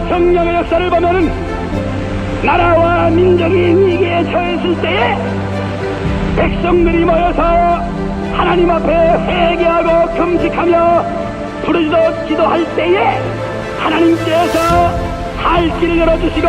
성령의 역사를 보면은 나라와 민족이 위기에 처했을 때에 백성들이 모여서 하나님 앞에 회개하고 금식하며 부르짖어 기도할 때에 하나님께서 살 길을 열어주시고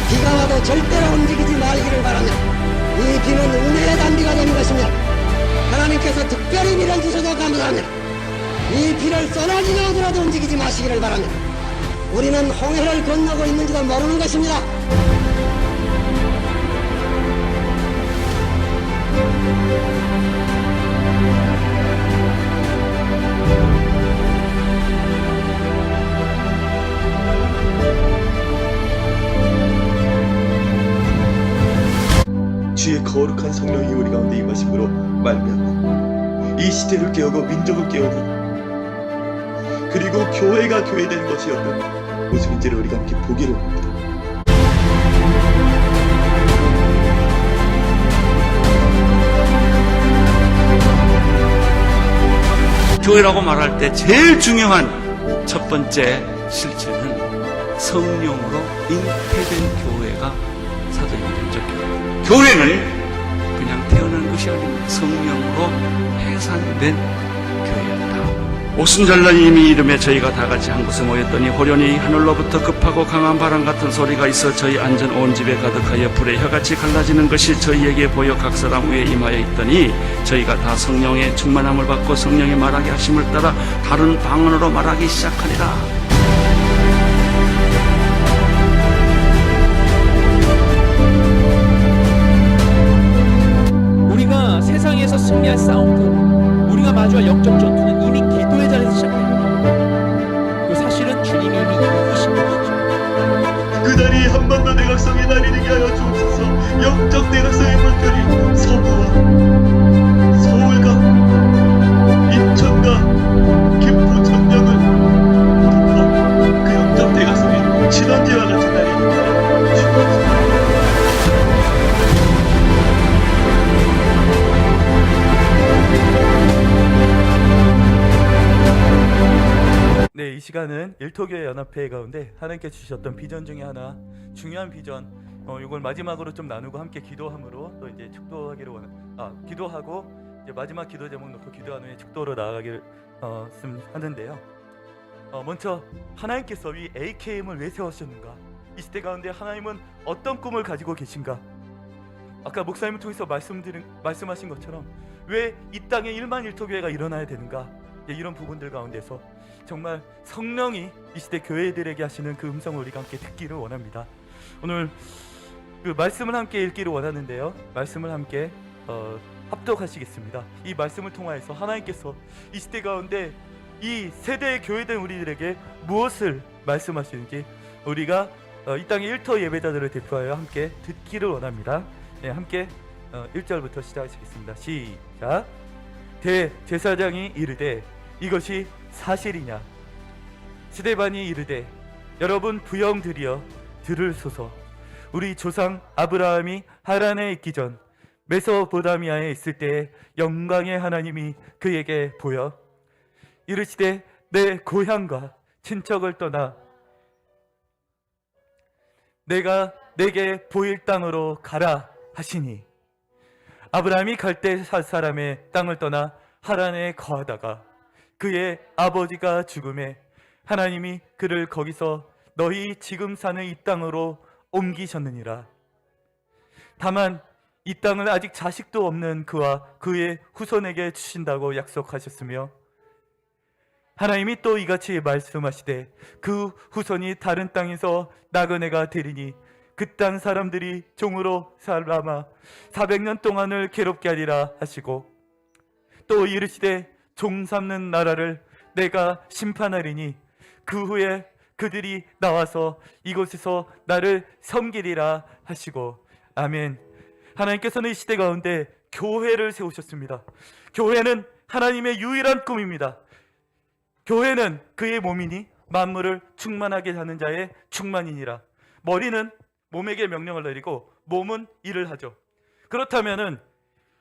비가 와도 절대로 움직이지 말기를 바랍니다. 이 비는 은혜의 단비가 되는 것입니다. 하나님께서 특별히 비를 주셔서 감사합니다. 이 비를 쏟아지게 오더라도 움직이지 마시기를 바랍니다. 우리는 홍해를 건너고 있는지도 모르는 것입니다. 주의 거룩한 성령이 우리 가운데 임하심으로 말미암아 이 시대를 깨우고 민족을 깨우고 그리고 교회가 교회된 것이었던 모습인지를 우리가 함께 보기를 원합니다. 교회라고 말할 때 제일 중요한 첫 번째 실체는 성령으로 잉태된 교회가 사도행전적 교회. 교회는 그냥 태어난 것이 아닙니다. 성령으로 해산된 교회였다. 오순절날 이름에 저희가 다 같이 한 곳에 모였더니 호련히 하늘로부터 급하고 강한 바람 같은 소리가 있어 저희 앉은 온 집에 가득하여 불의 혀같이 갈라지는 것이 저희에게 보여 각 사람 위에 임하여 있더니 저희가 다 성령의 충만함을 받고 성령의 말하게 하심을 따라 다른 방언으로 말하기 시작하니라. 우리가 세상에서 승리할 싸움도 우리가 마주할 영적 전투는 이미 기도의 자리에서 시작됩니다. 그 사실은 주님이 이미 이기신 것이죠. 그날이 한 번 더 내각성의 날이 되게 하여 주옵소서. 영적 내각성의 물결이 서부와 서울과 인천과 김포 전역을 덮어 그 영적 내각성의 진원지와 같은 날이 되게 하여 주옵소서. 네, 이 시간은 일토교회 연합회 가운데 하나님께 주셨던 비전 중에 하나, 중요한 비전, 이걸 마지막으로 좀 나누고 함께 기도함으로 또 이제 축도하기를 기도하고 이제 마지막 기도 제목 놓고 기도한 후에 축도로 나아가기를 하는데요. 먼저 하나님께서 이 AKM을 왜 세우셨는가? 이 시대 가운데 하나님은 어떤 꿈을 가지고 계신가? 아까 목사님을 통해서 말씀하신 것처럼 왜 이 땅에 1만 일토교회가 일어나야 되는가? 이런 부분들 가운데서 정말 성령이 이 시대 교회들에게 하시는 그 음성을 우리가 함께 듣기를 원합니다. 오늘 그 말씀을 함께 읽기를 원하는데요. 말씀을 함께 합독하시겠습니다. 이 말씀을 통하여서 하나님께서 이 시대 가운데 이 세대의 교회된 우리들에게 무엇을 말씀하시는지 우리가 이 땅의 일터 예배자들을 대표하여 함께 듣기를 원합니다. 네, 함께 1절부터 시작하시겠습니다. 시작. 대제사장이 이르되 이것이 사실이냐? 스데반이 이르되 여러분 부영들이여 들으소서. 우리 조상 아브라함이 하란에 있기 전 메소포타미아에 있을 때에 영광의 하나님이 그에게 보여 이르시되 내 고향과 친척을 떠나 내가 내게 보일 땅으로 가라 하시니 아브라함이 갈대사 사람의 땅을 떠나 하란에 거하다가 그의 아버지가 죽음에 하나님이 그를 거기서 너희 지금 사는 이 땅으로 옮기셨느니라. 다만 이 땅을 아직 자식도 없는 그와 그의 후손에게 주신다고 약속하셨으며 하나님이 또 이같이 말씀하시되 그 후손이 다른 땅에서 나그네가 되리니 그 땅 사람들이 종으로 살아마 400년 동안을 괴롭게 하리라 하시고 또 이르시되 종 삼는 나라를 내가 심판하리니 그 후에 그들이 나와서 이곳에서 나를 섬기리라 하시고 아멘. 하나님께서는 이 시대 가운데 교회를 세우셨습니다. 교회는 하나님의 유일한 꿈입니다. 교회는 그의 몸이니 만물을 충만하게 하는 자의 충만이니라. 머리는 몸에게 명령을 내리고 몸은 일을 하죠. 그렇다면은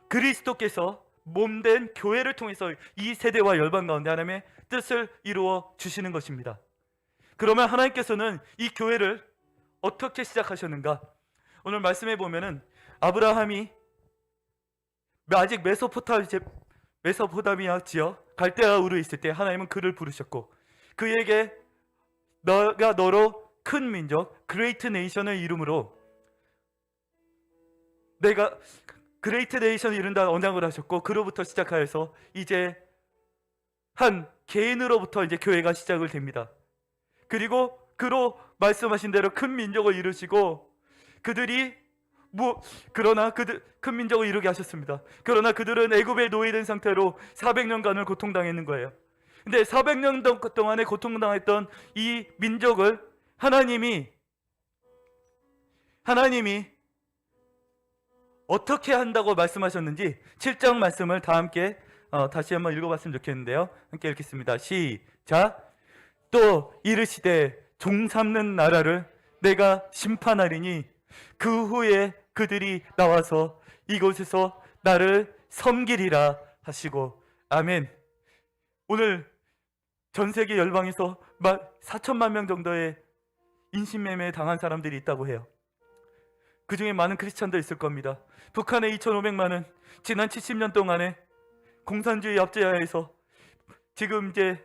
그리스도께서 몸된 교회를 통해서 이 세대와 열방 가운데 하나님의 뜻을 이루어 주시는 것입니다. 그러면 하나님께서는 이 교회를 어떻게 시작하셨는가? 오늘 말씀해 보면은 아브라함이 아직 메소포타미아 지역 갈대아 우르에 있을 때 하나님은 그를 부르셨고 그에게 너가 너로 큰 민족 그레이트 네이션을 이름으로 내가 그레이트 네이션을 이룬다 언약을 하셨고 그로부터 시작하여서 이제 한 개인으로부터 이제 교회가 시작을 됩니다. 그리고 그로 말씀하신 대로 큰 민족을 이루시고 그들이 그러나 큰 민족을 이루게 하셨습니다. 그러나 그들은 애굽에 노예된 상태로 400년간을 고통당했는 거예요. 근데 400년 동안에 고통당했던 이 민족을 하나님이 어떻게 한다고 말씀하셨는지 7장 말씀을 다 함께 다시 한번 읽어봤으면 좋겠는데요. 함께 읽겠습니다. 시작. 또 이르시되 종 삼는 나라를 내가 심판하리니 그 후에 그들이 나와서 이곳에서 나를 섬기리라 하시고 아멘. 오늘 전 세계 열방에서 4천만 명 정도의 인신매매에 당한 사람들이 있다고 해요. 그 중에 많은 크리스찬도 있을 겁니다. 북한의 2,500만은 지난 70년 동안에 공산주의 압제하에서 지금 이제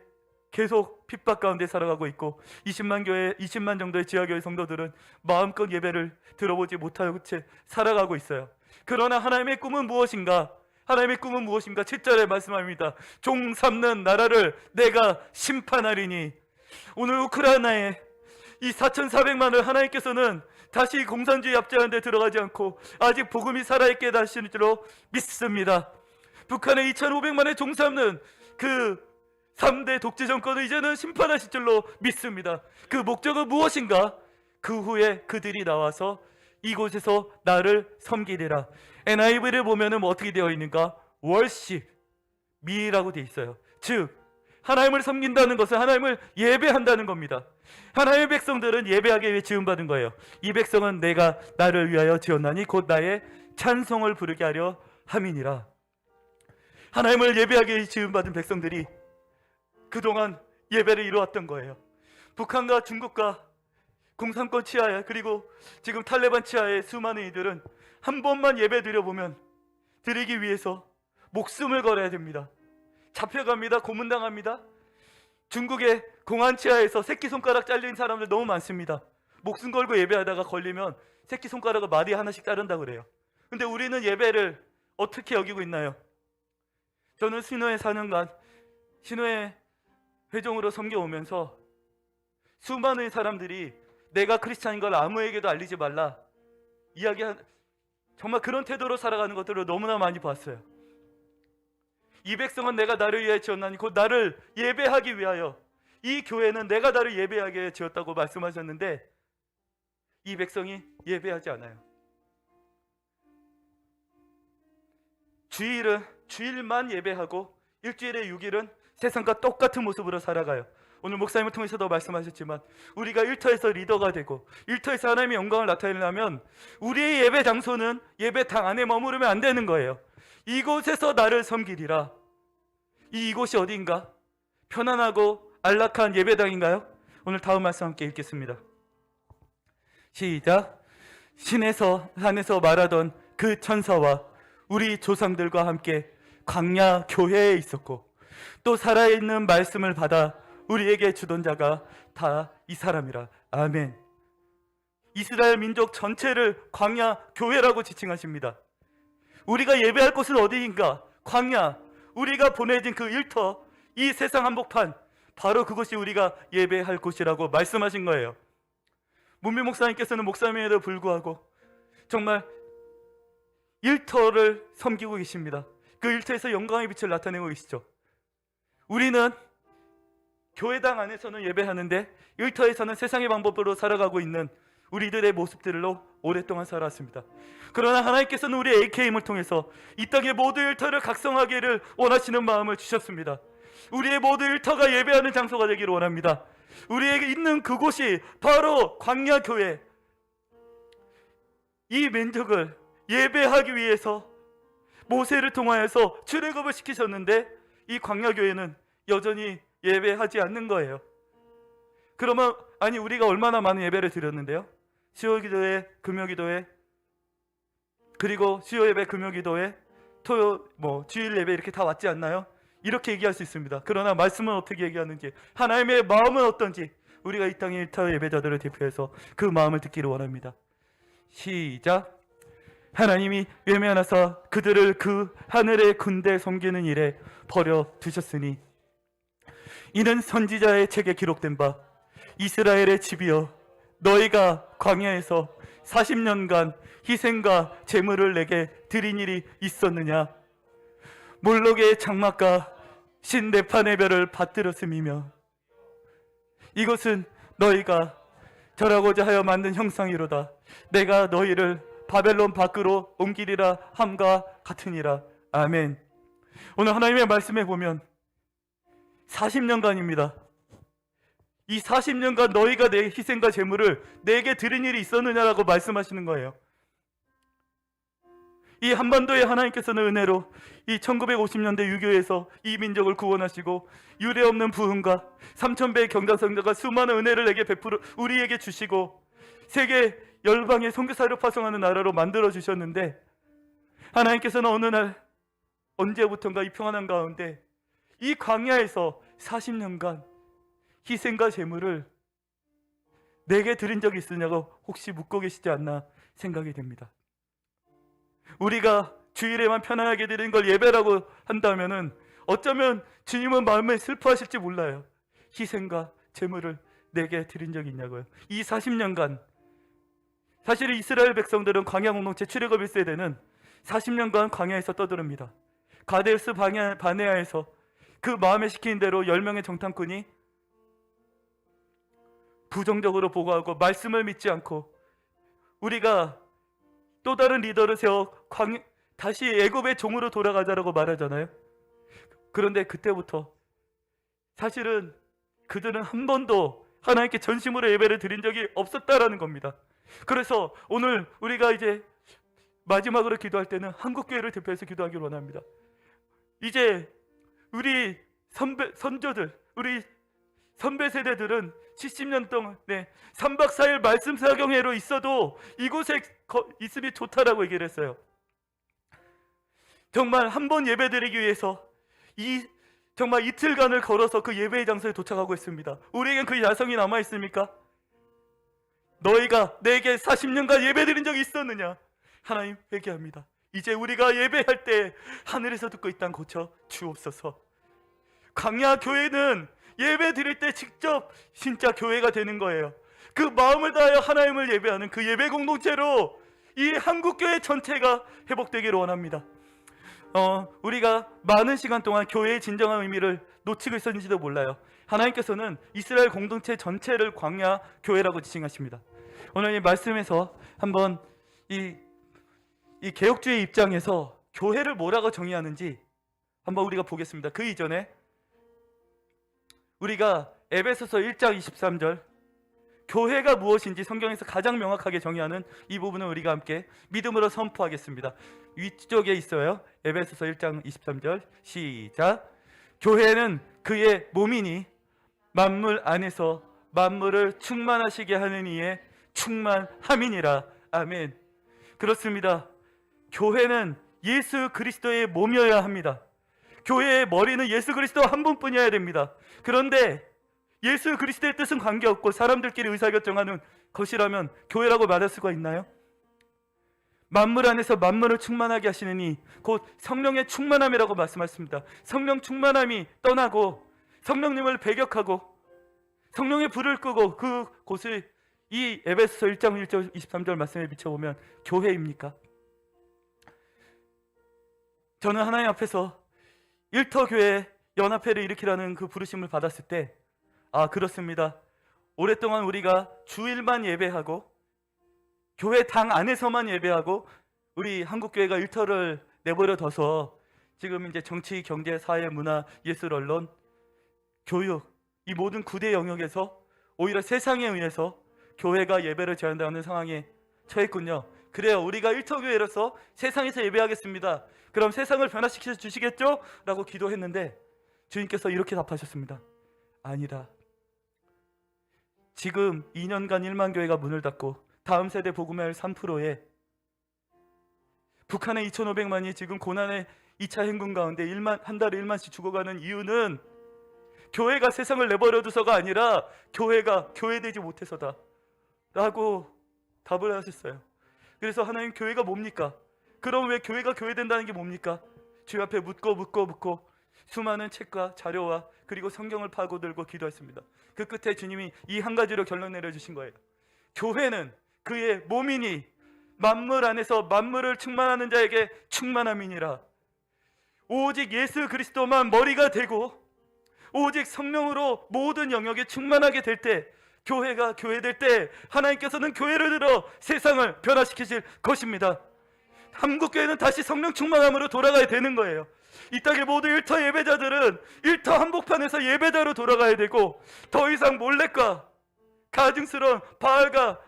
계속 핍박 가운데 살아가고 있고 20만 정도의 지하교회 성도들은 마음껏 예배를 들어보지 못하고 채 살아가고 있어요. 그러나 하나님의 꿈은 무엇인가? 하나님의 꿈은 무엇인가? 7절에 말씀합니다. 종 삼는 나라를 내가 심판하리니. 오늘 우크라이나에 이 4,400만을 하나님께서는 다시 공산주의 압제하는 데 들어가지 않고 아직 복음이 살아있게 하시는 줄로 믿습니다. 북한의 2,500만의 종 삼는 그 3대 독재 정권을 이제는 심판하실 줄로 믿습니다. 그 목적은 무엇인가? 그 후에 그들이 나와서 이곳에서 나를 섬기리라. NIV를 보면은 뭐 어떻게 되어 있는가? worship, me라고 되어 있어요. 즉 하나님을 섬긴다는 것은 하나님을 예배한다는 겁니다. 하나님의 백성들은 예배하기 위해 지음받은 거예요. 이 백성은 내가 나를 위하여 지었나니 곧 나의 찬송을 부르게 하려 함이니라. 하나님을 예배하기 위해 지음받은 백성들이 그동안 예배를 이루었던 거예요. 북한과 중국과 공산권 치하에 그리고 지금 탈레반 치하의 수많은 이들은 한 번만 예배 드려보면 드리기 위해서 목숨을 걸어야 됩니다. 잡혀갑니다. 고문당합니다. 중국의 공안 치하에서 새끼손가락 잘린 사람들 너무 많습니다. 목숨 걸고 예배하다가 걸리면 새끼손가락을 마디 하나씩 자른다고 그래요. 근데 우리는 예배를 어떻게 여기고 있나요? 저는 신호에 4년간 신호에 회종으로 섬겨오면서 수많은 사람들이 내가 크리스찬인 걸 아무에게도 알리지 말라 정말 그런 태도로 살아가는 것들을 너무나 많이 봤어요. 이 백성은 내가 나를 위하여 지었나니 곧 나를 예배하기 위하여, 이 교회는 내가 나를 예배하게 위해 지었다고 말씀하셨는데 이 백성이 예배하지 않아요. 주일만 예배하고 일주일에 6일은 세상과 똑같은 모습으로 살아가요. 오늘 목사님을 통해서도 말씀하셨지만 우리가 일터에서 리더가 되고 일터에서 하나님의 영광을 나타내려면 우리의 예배 장소는 예배당 안에 머무르면 안 되는 거예요. 이곳에서 나를 섬기리라. 이곳이 어디인가? 편안하고 안락한 예배당인가요? 오늘 다음 말씀 함께 읽겠습니다. 시작. 산에서 말하던 그 천사와 우리 조상들과 함께 광야 교회에 있었고 또 살아있는 말씀을 받아 우리에게 주던 자가 다 이 사람이라. 아멘. 이스라엘 민족 전체를 광야 교회라고 지칭하십니다. 우리가 예배할 곳은 어디인가? 광야. 우리가 보내진 그 일터, 이 세상 한복판, 바로 그곳이 우리가 예배할 곳이라고 말씀하신 거예요. 문미 목사님께서는 목사님에도 불구하고 정말 일터를 섬기고 계십니다. 그 일터에서 영광의 빛을 나타내고 계시죠. 우리는 교회당 안에서는 예배하는데 일터에서는 세상의 방법으로 살아가고 있는 우리들의 모습들로 오랫동안 살아왔습니다. 그러나 하나님께서는 우리 AKM을 통해서 이 땅의 모든 일터를 각성하기를 원하시는 마음을 주셨습니다. 우리의 모든 일터가 예배하는 장소가 되기를 원합니다. 우리에게 있는 그곳이 바로 광야교회. 이 민족을 예배하기 위해서 모세를 통하여서 출애굽을 시키셨는데 이 광야교회는 여전히 예배하지 않는 거예요. 그러면 아니 우리가 얼마나 많은 예배를 드렸는데요? 수요기도회, 금요기도회, 그리고 수요예배, 금요기도회, 주일 예배 이렇게 다 왔지 않나요? 이렇게 얘기할 수 있습니다. 그러나 말씀은 어떻게 얘기하는지, 하나님의 마음은 어떤지 우리가 이 땅의 일터 예배자들을 대표해서 그 마음을 듣기를 원합니다. 시작. 하나님이 외면하사 그들을 그 하늘의 군대 섬기는 일에 버려 두셨으니 이는 선지자의 책에 기록된 바 이스라엘의 집이여 너희가 광야에서 40년간 희생과 제물을 내게 드린 일이 있었느냐. 몰록의 장막과 신네판의 별을 받들었음이며 이것은 너희가 절하고자 하여 만든 형상이로다. 내가 너희를 바벨론 밖으로 옮기리라 함과 같으니라. 아멘. 오늘 하나님의 말씀에 보면 40년간입니다. 이 40년간 너희가 내 희생과 제물을 내게 드린 일이 있었느냐라고 말씀하시는 거예요. 이 한반도의 하나님께서는 은혜로 이 1950년대 유교에서 이 민족을 구원하시고 유례없는 부흥과 3000배의 경장성자가 수많은 은혜를 내게 베풀어 우리에게 주시고 세계 열방의 선교사를 파송하는 나라로 만들어 주셨는데 하나님께서는 어느 날 언제부턴가 이 평안한 가운데 이 광야에서 40년간 희생과 제물을 내게 드린 적이 있으냐고 혹시 묻고 계시지 않나 생각이 됩니다. 우리가 주일에만 편안하게 드리는 걸 예배라고 한다면은 어쩌면 주님은 마음에 슬퍼하실지 몰라요. 희생과 제물을 내게 드린 적이 있냐고요. 이 40년간 사실 이스라엘 백성들은 광야 공동체 출애굽 1세대는 40년간 광야에서 떠들입니다. 가데스 바네아에서 그 마음에 시킨 대로 10명의 정탐꾼이 부정적으로 보고하고 말씀을 믿지 않고 우리가 또 다른 리더를 세워 다시 애굽의 종으로 돌아가자라고 말하잖아요. 그런데 그때부터 사실은 그들은 한 번도 하나님께 전심으로 예배를 드린 적이 없었다라는 겁니다. 그래서 오늘 우리가 이제 마지막으로 기도할 때는 한국교회를 대표해서 기도하기를 원합니다. 이제 우리 선조들, 우리 선배 세대들은 70년 동안 3박 4일 말씀 사경회로 있어도 이곳에 있음이 좋다라고 얘기를 했어요. 정말 한 번 예배 드리기 위해서 정말 이틀간을 걸어서 그 예배의 장소에 도착하고 있습니다. 우리에겐 그 야성이 남아 있습니까? 너희가 내게 40년간 예배 드린 적이 있었느냐? 하나님 회개합니다. 이제 우리가 예배할 때 하늘에서 듣고 이 땅 고쳐 주옵소서. 광야 교회는 예배 드릴 때 직접 진짜 교회가 되는 거예요. 그 마음을 다하여 하나님을 예배하는 그 예배 공동체로 이 한국교회 전체가 회복되기를 원합니다. 우리가 많은 시간 동안 교회의 진정한 의미를 놓치고 있었는지도 몰라요. 하나님께서는 이스라엘 공동체 전체를 광야 교회라고 지칭하십니다. 오늘 이 말씀에서 한번 이 개혁주의 입장에서 교회를 뭐라고 정의하는지 한번 우리가 보겠습니다. 그 이전에 우리가 에베소서 1장 23절 교회가 무엇인지 성경에서 가장 명확하게 정의하는 이 부분을 우리가 함께 믿음으로 선포하겠습니다. 위쪽에 있어요. 에베소서 1장 23절 시작. 교회는 그의 몸이니 만물 안에서 만물을 충만하시게 하는 이의 충만함이니라. 아멘. 그렇습니다. 교회는 예수 그리스도의 몸이어야 합니다. 교회의 머리는 예수 그리스도 한 분뿐이어야 됩니다. 그런데 예수 그리스도의 뜻은 관계없고 사람들끼리 의사결정하는 것이라면 교회라고 말할 수가 있나요? 만물 안에서 만물을 충만하게 하시는 이 곧 성령의 충만함이라고 말씀하셨습니다. 성령 충만함이 떠나고 성령님을 배격하고 성령의 불을 끄고 그곳을 이 에베소서 1장 1절 23절 말씀에 비춰보면 교회입니까? 저는 하나님 앞에서 일터교회 연합회를 일으키라는 그 부르심을 받았을 때 그렇습니다. 오랫동안 우리가 주일만 예배하고 교회 당 안에서만 예배하고 우리 한국교회가 일터를 내버려 둬서 지금 이제 정치, 경제, 사회, 문화, 예술, 언론, 교육 이 모든 9대 영역에서 오히려 세상에 의해서 교회가 예배를 제한다는 상황에 처했군요. 그래요. 우리가 일터교회로서 세상에서 예배하겠습니다. 그럼 세상을 변화시켜 주시겠죠? 라고 기도했는데 주님께서 이렇게 답하셨습니다. 아니다. 지금 2년간 1만 교회가 문을 닫고 다음 세대 복음화율 3%에 북한의 2,500만이 지금 고난의 2차 행군 가운데 한 달에 1만씩 죽어가는 이유는 교회가 세상을 내버려 두서가 아니라 교회가 교회되지 못해서다 라고 답을 하셨어요. 그래서 하나님, 교회가 뭡니까? 그럼 왜 교회가 교회된다는 게 뭡니까? 주님 앞에 묻고 수많은 책과 자료와 그리고 성경을 파고들고 기도했습니다. 그 끝에 주님이 이 한 가지로 결론 내려주신 거예요. 교회는 그의 몸이니 만물 안에서 만물을 충만하는 자에게 충만함이니라. 오직 예수 그리스도만 머리가 되고 오직 성령으로 모든 영역에 충만하게 될 때, 교회가 교회될 때 하나님께서는 교회를 들어 세상을 변화시키실 것입니다. 한국교회는 다시 성령 충만함으로 돌아가야 되는 거예요. 이 땅의 모든 일터 예배자들은 일터 한복판에서 예배자로 돌아가야 되고, 더 이상 몰래과 가증스러운 바알과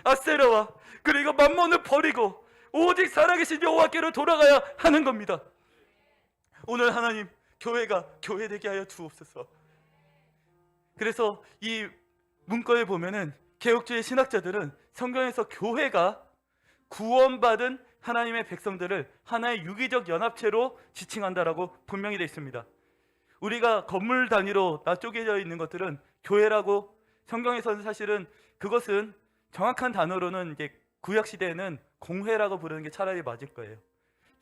아세라와 그리고 만몬을 버리고 오직 살아계신 여호와께로 돌아가야 하는 겁니다. 오늘 하나님, 교회가 교회되게 하여 주옵소서. 그래서 이 문구에 보면은 개혁주의 신학자들은 성경에서 교회가 구원받은 하나님의 백성들을 하나의 유기적 연합체로 지칭한다라고 분명히 되어 있습니다. 우리가 건물 단위로 쪼개져 있는 것들은 교회라고, 성경에서는 사실은 그것은 정확한 단어로는 이제 구약 시대에는 공회라고 부르는 게 차라리 맞을 거예요.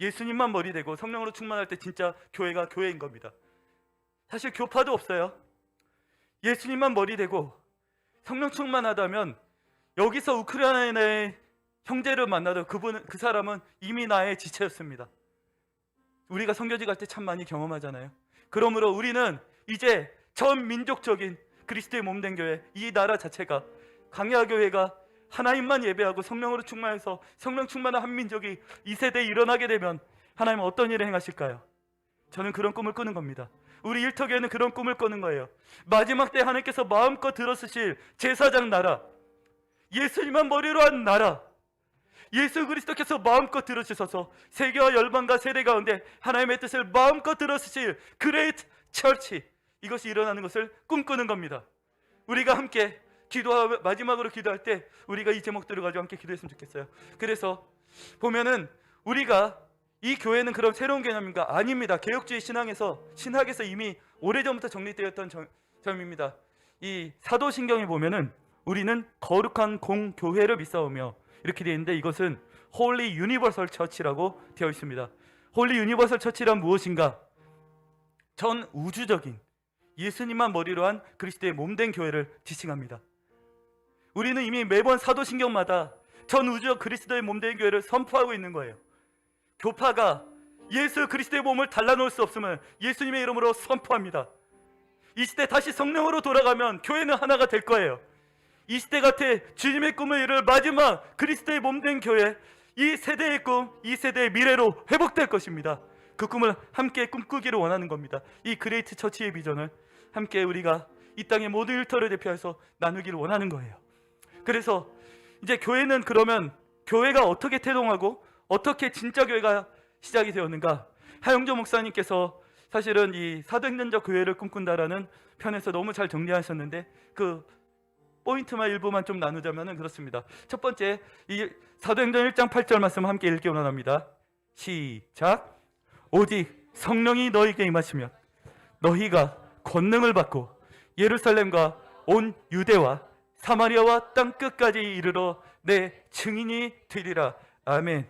예수님만 머리 되고 성령으로 충만할 때 진짜 교회가 교회인 겁니다. 사실 교파도 없어요. 예수님만 머리 되고 성령 충만하다면 여기서 우크라이나의 형제를 만나도 그 사람은 이미 나의 지체였습니다. 우리가 선교지 갈 때 참 많이 경험하잖아요. 그러므로 우리는 이제 전 민족적인 그리스도의 몸된 교회, 이 나라 자체가, 강야교회가 하나님만 예배하고 성령으로 충만해서 성령 충만한 한 민족이 이 세대에 일어나게 되면 하나님은 어떤 일을 행하실까요? 저는 그런 꿈을 꾸는 겁니다. 우리 일터교회는 그런 꿈을 꾸는 거예요. 마지막 때 하나님께서 마음껏 들어쓰실 제사장 나라, 예수님만 머리로 한 나라, 예수 그리스도께서 마음껏 들어주셔서 세계와 열방과 세대 가운데 하나님의 뜻을 마음껏 들어쓰실 그레이트 처치, 이것이 일어나는 것을 꿈꾸는 겁니다. 우리가 함께 마지막으로 기도할 때 우리가 이 제목들을 가지고 함께 기도했으면 좋겠어요. 그래서 보면은 우리가 이 교회는 그럼 새로운 개념인가? 아닙니다. 개혁주의 신학에서 이미 오래전부터 정립되었던 점입니다. 이 사도신경에 보면은 우리는 거룩한 공교회를 믿사오며 이렇게 되어 있는데, 이것은 홀리 유니버설 처치라고 되어 있습니다. 홀리 유니버설 처치란 무엇인가? 전 우주적인 예수님만 머리로 한 그리스도의 몸된 교회를 지칭합니다. 우리는 이미 매번 사도신경마다 전 우주적 그리스도의 몸된 교회를 선포하고 있는 거예요. 교파가 예수 그리스도의 몸을 달라놓을 수 없음을 예수님의 이름으로 선포합니다. 이 시대 다시 성령으로 돌아가면 교회는 하나가 될 거예요. 이 시대 같아 주님의 꿈을 이룰 마지막 그리스도의 몸된 교회, 이 세대의 꿈, 이 세대의 미래로 회복될 것입니다. 그 꿈을 함께 꿈꾸기를 원하는 겁니다. 이 그레이트 처치의 비전을 함께 우리가 이 땅의 모든 일터를 대표해서 나누기를 원하는 거예요. 그래서 이제 교회는, 그러면 교회가 어떻게 태동하고 어떻게 진짜 교회가 시작이 되었는가? 하영조 목사님께서 사실은 이 사도행전적 교회를 꿈꾼다라는 편에서 너무 잘 정리하셨는데, 그 포인트만 일부만 좀 나누자면은 그렇습니다. 첫 번째, 이 사도행전 1장 8절 말씀 함께 읽기 원합니다. 시작. 오직 성령이 너희에게 임하시면 너희가 권능을 받고 예루살렘과 온 유대와 사마리아와 땅 끝까지 이르러 내 증인이 되리라. 아멘.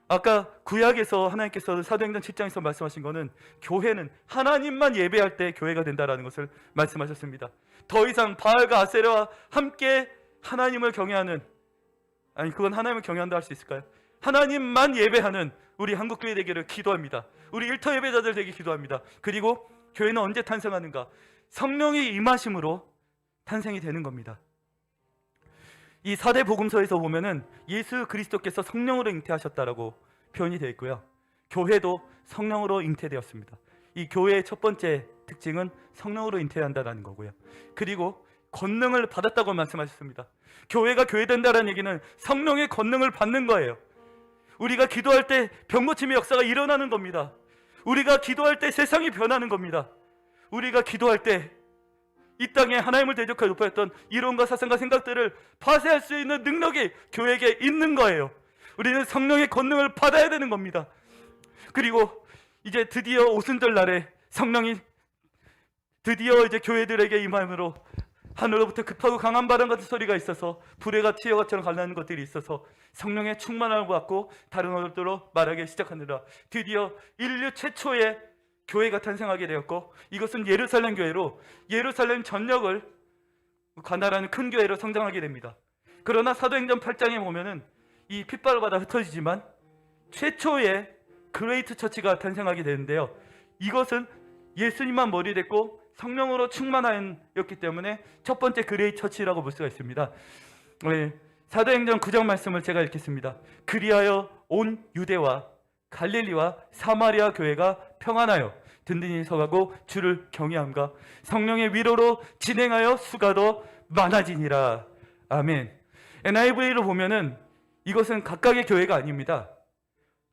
아까 구약에서 하나님께서 사도행전 7장에서 말씀하신 거는 교회는 하나님만 예배할 때 교회가 된다라는 것을 말씀하셨습니다. 더 이상 바알과 아세라와 함께 하나님을 경외하는, 아니 그건 하나님을 경외한다 할 수 있을까요? 하나님만 예배하는 우리 한국교회 되기를 기도합니다. 우리 일터 예배자들 되기 기도합니다. 그리고 교회는 언제 탄생하는가? 성령의 임하심으로 탄생이 되는 겁니다. 이 4대 복음서에서 보면은 예수 그리스도께서 성령으로 잉태하셨다라고 표현이 되어 있고요. 교회도 성령으로 잉태되었습니다. 이 교회의 첫 번째 특징은 성령으로 잉태한다는 거고요. 그리고 권능을 받았다고 말씀하셨습니다. 교회가 교회된다는 얘기는 성령의 권능을 받는 거예요. 우리가 기도할 때 병고침의 역사가 일어나는 겁니다. 우리가 기도할 때 세상이 변하는 겁니다. 우리가 기도할 때 이 땅에 하나님을 대적하여 높였던 이론과 사상과 생각들을 파쇄할 수 있는 능력이 교회에게 있는 거예요. 우리는 성령의 권능을 받아야 되는 겁니다. 그리고 이제 드디어 오순절 날에 성령이 드디어 이제 교회들에게 임함으로 하늘로부터 급하고 강한 바람 같은 소리가 있어서 불의가 튀어가처럼 갈라는 것들이 있어서 성령의 충만함을 받고 다른 언어로 말하기 시작하느라 드디어 인류 최초의 교회가 탄생하게 되었고, 이것은 예루살렘 교회로 예루살렘 전역을 관할하는 큰 교회로 성장하게 됩니다. 그러나 사도행전 8장에 보면은 이 핏발을 받아 흩어지지만 최초의 그레이트 처치가 탄생하게 되는데요. 이것은 예수님만 머리 됐고 성령으로 충만하였기 때문에 첫 번째 그레이트 처치라고 볼 수가 있습니다. 사도행전 9장 말씀을 제가 읽겠습니다. 그리하여 온 유대와 갈릴리와 사마리아 교회가 평안하여 든든히 서가고 주를 경외함과 성령의 위로로 진행하여 수가 더 많아지니라. 아멘. NIV로 보면은 이것은 각각의 교회가 아닙니다.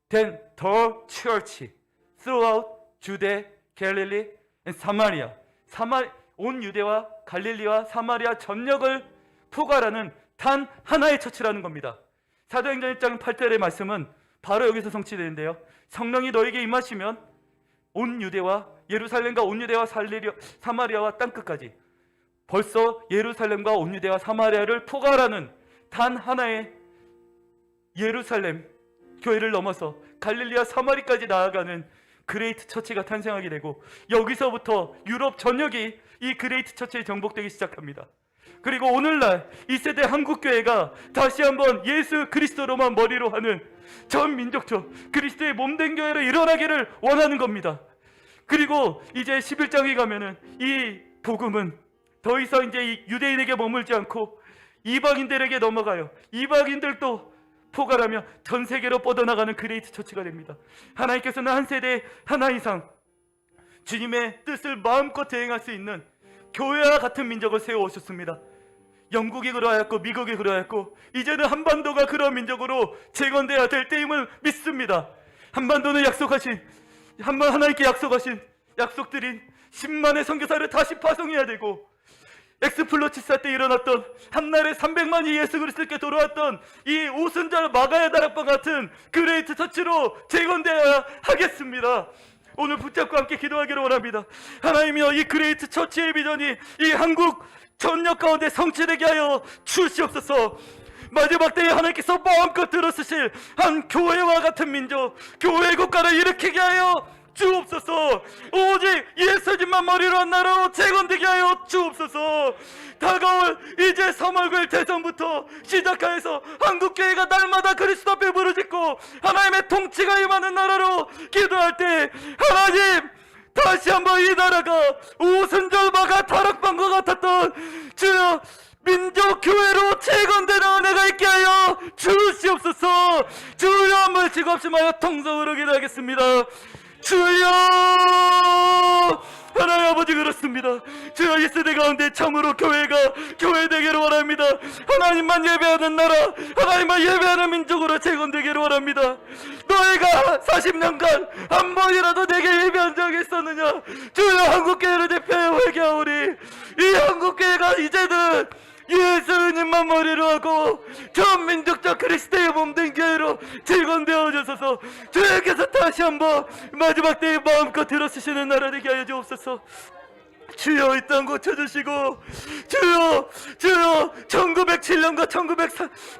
Then the church throughout Judea, Galilee and Samaria. 온 유대와 갈릴리와 사마리아 전역을 포괄하는 단 하나의 처치라는 겁니다. 사도행전 1장 8절의 말씀은 바로 여기서 성취되는데요. 성령이 너에게 임하시면 온 유대와 예루살렘과 온 유대와 사마리아와 땅끝까지, 벌써 예루살렘과 온 유대와 사마리아를 포괄하는 단 하나의 예루살렘 교회를 넘어서 갈릴리와 사마리까지 나아가는 그레이트 처치가 탄생하게 되고, 여기서부터 유럽 전역이 이 그레이트 처치에 정복되기 시작합니다. 그리고 오늘날 이 세대 한국교회가 다시 한번 예수 그리스도로만 머리로 하는 전 민족적 그리스도의 몸된 교회로 일어나기를 원하는 겁니다. 그리고 이제 11장에 가면은 이 복음은 더 이상 이제 이 유대인에게 머물지 않고 이방인들에게 넘어가요. 이방인들도 포괄하며 전 세계로 뻗어나가는 그레이트 처치가 됩니다. 하나님께서는 한 세대에 하나 이상 주님의 뜻을 마음껏 대행할 수 있는 교회와 같은 민족을 세워오셨습니다. 영국이 그러하였고 미국이 그러하였고 이제는 한반도가 그런 민족으로 재건돼야 될 때임을 믿습니다. 한반도는 하나님께 약속하신 약속드린 10만의 선교사를 다시 파송해야 되고, 엑스플로치사 때 일어났던 한날에 300만이 예수 그리스도께 돌아왔던 이 오순절 마가야 다락방 같은 그레이트 처치로 재건되어야 하겠습니다. 오늘 붙잡고 함께 기도하기를 원합니다. 하나님이여, 이 그레이트 처치의 비전이 이 한국 전역 가운데 성취되게 하여 주시옵소서. 마지막 때에 하나님께서 마음껏 들어쓰실 한 교회와 같은 민족, 교회 국가를 일으키게 하여 주옵소서. 오직 예수님만 머리로 한 나라로 재건되게 하여 주옵소서. 다가올 이제 3월 9일 대선부터 시작하여서 한국교회가 날마다 그리스도 앞에 부르짖고 하나님의 통치가 임하는 나라로 기도할 때, 하나님 다시 한번 이 나라가 오순절 마가 다락방과 같았던 주여 민족교회로 재건되는 은혜가 있게 하여 주시옵소서. 주여 한번 지갑심하여 통성으로 기도하겠습니다. 주여, 하나님 아버지 그렇습니다. 주여, 이 세대 가운데 참으로 교회가 교회되기를 원합니다. 하나님만 예배하는 나라, 하나님만 예배하는 민족으로 재건되기를 원합니다. 너희가 40년간 한 번이라도 내게 예배한 적이 있었느냐? 주여, 한국교회를 대표하여 회개하오리. 이 한국교회가 이제는 예수님만 머리로 하고 전민족적 그리스도의 몸된 교회로 재건되어져서 주님께서 다시 한번 마지막 때에 마음껏 들어쓰시는 나라 되게 하여 주옵소서. 주여, 이 땅 고쳐주시고, 주여 1907년과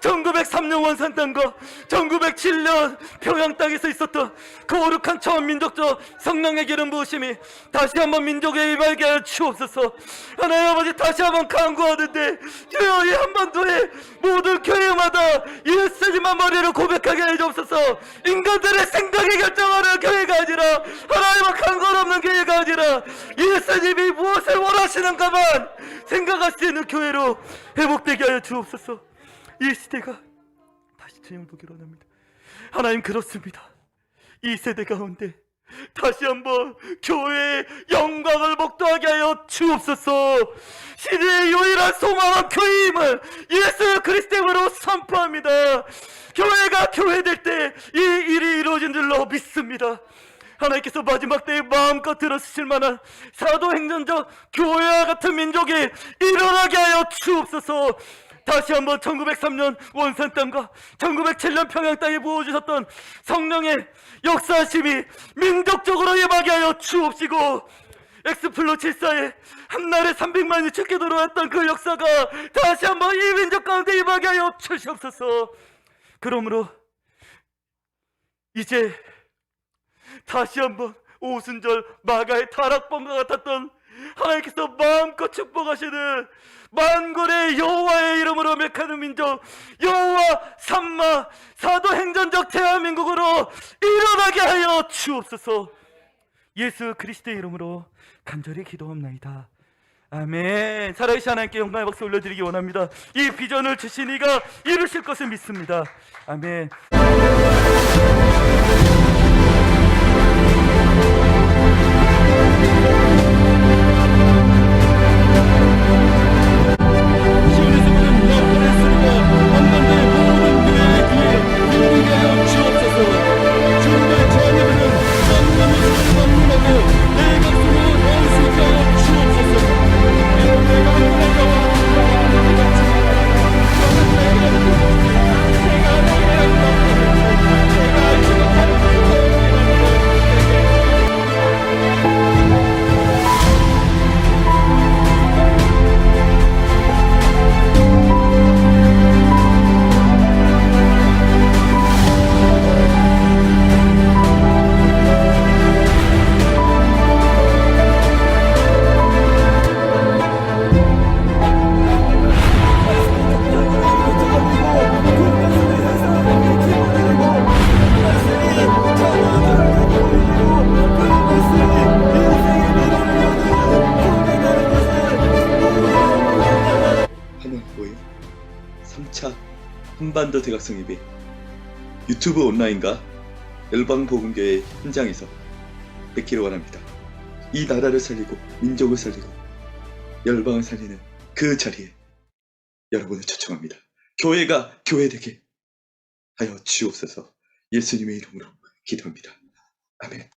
1903년 원산 땅과 1907년 평양 땅에서 있었던 거룩한 처음민족적 성령의 기름 부으심이 다시 한번 민족에 임하게 하여 주옵소서. 하나님 아버지, 다시 한번 간구하는데 주여, 이 한반도의 모든 교회마다 예수님만 머리로 고백하게 해 주옵소서. 인간들의 생각이 결정하는 교회가 아니라, 하나님과 상관 없는 교회가 아니라 예수님이 무엇을 원하시는가만 생각할 수 있는 교회로 회복되게 하여 주옵소서. 이 시대가 다시 주님 보기로 합니다. 하나님, 그렇습니다. 이 세대 가운데 다시 한번 교회의 영광을 복도하게 하여 주옵소서. 시대의 유일한 소망은 교회임을 예수 그리스도로 선포합니다. 교회가 교회될 때 이 일이 이루어진 줄로 믿습니다. 하나님께서 마지막 때에 마음껏 들어주실 만한 사도행전적 교회와 같은 민족이 일어나게 하여 주옵소서. 다시 한번 1903년 원산 땅과 1907년 평양 땅에 부어주셨던 성령의 역사심이 민족적으로 임하게 하여 주옵시고, 엑스플로 74에 한날에 300만이 죽게 들어왔던 그 역사가 다시 한번 이 민족 가운데 임하게 하여 주시옵소서. 그러므로 이제 다시 한번 오순절 마가의 타락범과 같았던 하나님께서 마음껏 축복하시는 만군의 여호와의 이름으로 맥하는 민족, 여호와 삼마 사도행전적 대한민국으로 일어나게 하여 주옵소서. 예수 그리스도의 이름으로 간절히 기도합나이다. 아멘. 살아계신 하나님께 영광의 박수 올려드리기 원합니다. 이 비전을 주신 이가 이루실 것을 믿습니다. 아멘. 한반도 대각성 예배 유튜브 온라인과 열방복음교회 현장에서 뵙기를 원합니다. 이 나라를 살리고 민족을 살리고 열방을 살리는 그 자리에 여러분을 초청합니다. 교회가 교회되게 하여 주옵소서. 예수님의 이름으로 기도합니다. 아멘.